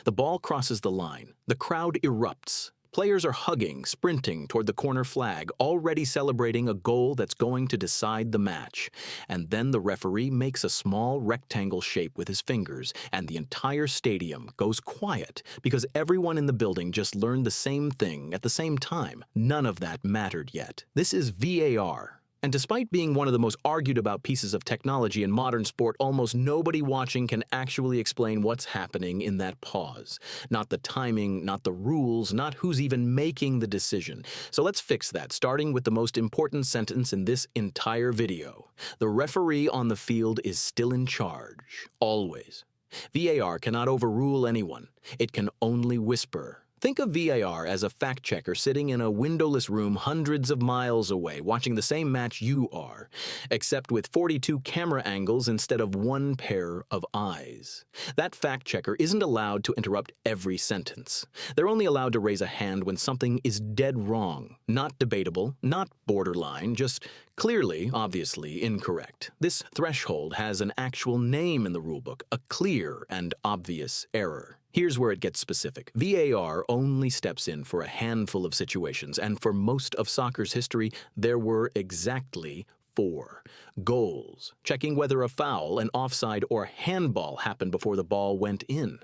The ball crosses the line. The crowd erupts. Players are hugging, sprinting toward the corner flag, already celebrating a goal that's going to decide the match. And then the referee makes a small rectangle shape with his fingers, and the entire stadium goes quiet because everyone in the building just learned the same thing at the same time. None of that mattered yet. This is VAR. And despite being one of the most argued about pieces of technology in modern sport, almost nobody watching can actually explain what's happening in that pause. Not the timing, not the rules, not who's even making the decision. So let's fix that, starting with the most important sentence in this entire video. The referee on the field is still in charge. Always. VAR cannot overrule anyone. It can only whisper. Think of VAR as a fact-checker sitting in a windowless room hundreds of miles away, watching the same match you are, except with 42 camera angles instead of one pair of eyes. That fact-checker isn't allowed to interrupt every sentence. They're only allowed to raise a hand when something is dead wrong, not debatable, not borderline, just clearly, obviously incorrect. This threshold has an actual name in the rulebook, a clear and obvious error. Here's where it gets specific. VAR only steps in for a handful of situations, and for most of soccer's history, there were exactly 4. Goals, checking whether a foul, an offside, or handball happened before the ball went in.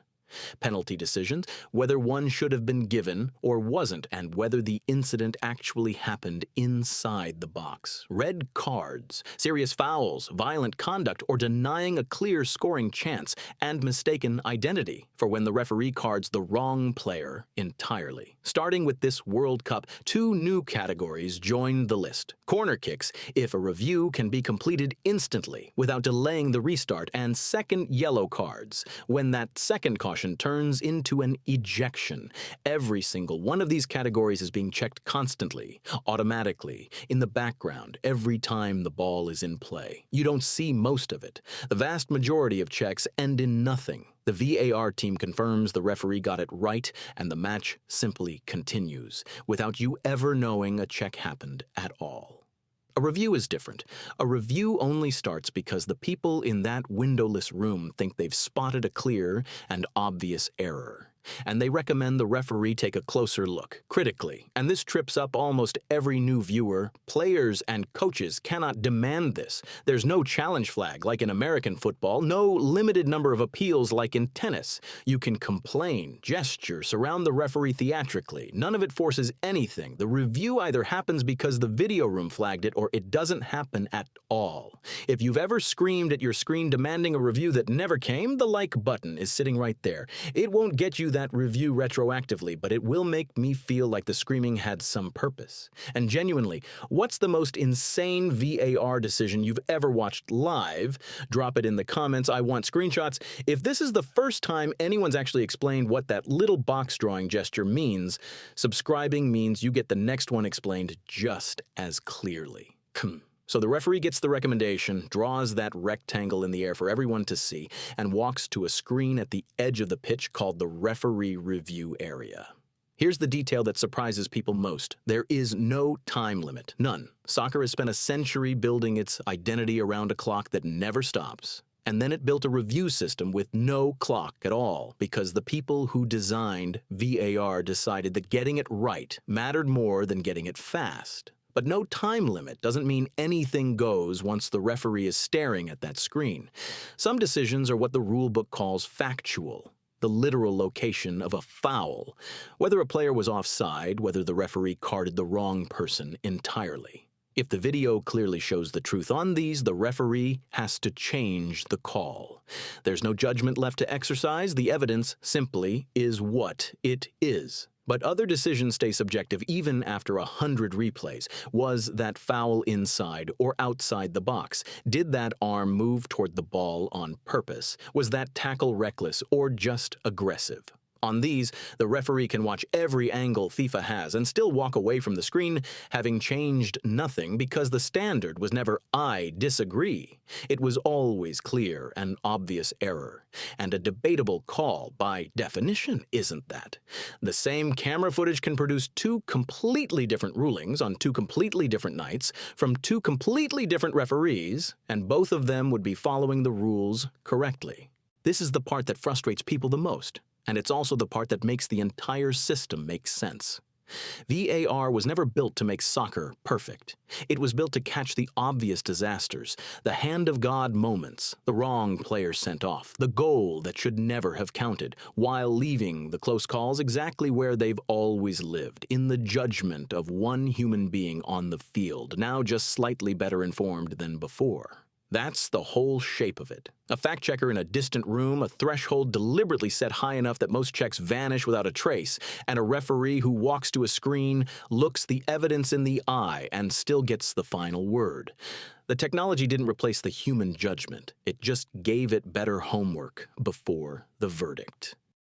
Penalty decisions, whether one should have been given or wasn't, and whether the incident actually happened inside the box. Red cards, serious fouls, violent conduct, or denying a clear scoring chance, and mistaken identity for when the referee cards the wrong player entirely. Starting with this World Cup, 2 new categories joined the list. Corner kicks, if a review can be completed instantly without delaying the restart, and second yellow cards, when that second caution turns into an ejection. Every single one of these categories is being checked constantly, automatically, in the background, every time the ball is in play. You don't see most of it. The vast majority of checks end in nothing. The VAR team confirms the referee got it right, and the match simply continues, without you ever knowing a check happened at all. A review is different. A review only starts because the people in that windowless room think they've spotted a clear and obvious error, and they recommend the referee take a closer look, critically. And this trips up almost every new viewer. Players and coaches cannot demand this. There's no challenge flag like in American football, no limited number of appeals like in tennis. You can complain, gesture, surround the referee theatrically. None of it forces anything. The review either happens because the video room flagged it, or it doesn't happen at all. If you've ever screamed at your screen demanding a review that never came, the like button is sitting right there. It won't get you that review retroactively, but it will make me feel like the screaming had some purpose. And genuinely, what's the most insane VAR decision you've ever watched live? Drop it in the comments. I want screenshots. If this is the first time anyone's actually explained what that little box drawing gesture means, subscribing means you get the next one explained just as clearly. So the referee gets the recommendation, draws that rectangle in the air for everyone to see, and walks to a screen at the edge of the pitch called the referee review area. Here's the detail that surprises people most. There is no time limit. None. Soccer has spent a century building its identity around a clock that never stops. And then it built a review system with no clock at all, because the people who designed VAR decided that getting it right mattered more than getting it fast. But no time limit doesn't mean anything goes once the referee is staring at that screen. Some decisions are what the rulebook calls factual, the literal location of a foul, whether a player was offside, whether the referee carded the wrong person entirely. If the video clearly shows the truth on these, the referee has to change the call. There's no judgment left to exercise. The evidence simply is what it is. But other decisions stay subjective even after 100 replays. Was that foul inside or outside the box? Did that arm move toward the ball on purpose? Was that tackle reckless or just aggressive? On these, the referee can watch every angle FIFA has and still walk away from the screen having changed nothing, because the standard was never "I disagree." It was always clear and obvious error. And a debatable call, by definition, isn't that. The same camera footage can produce 2 completely different rulings on 2 completely different nights from 2 completely different referees, and both of them would be following the rules correctly. This is the part that frustrates people the most. And it's also the part that makes the entire system make sense. VAR was never built to make soccer perfect. It was built to catch the obvious disasters, the hand of God moments, the wrong player sent off, the goal that should never have counted, while leaving the close calls exactly where they've always lived, in the judgment of one human being on the field, now just slightly better informed than before. That's the whole shape of it. A fact-checker in a distant room, a threshold deliberately set high enough that most checks vanish without a trace, and a referee who walks to a screen, looks the evidence in the eye, and still gets the final word. The technology didn't replace the human judgment. It just gave it better homework before the verdict.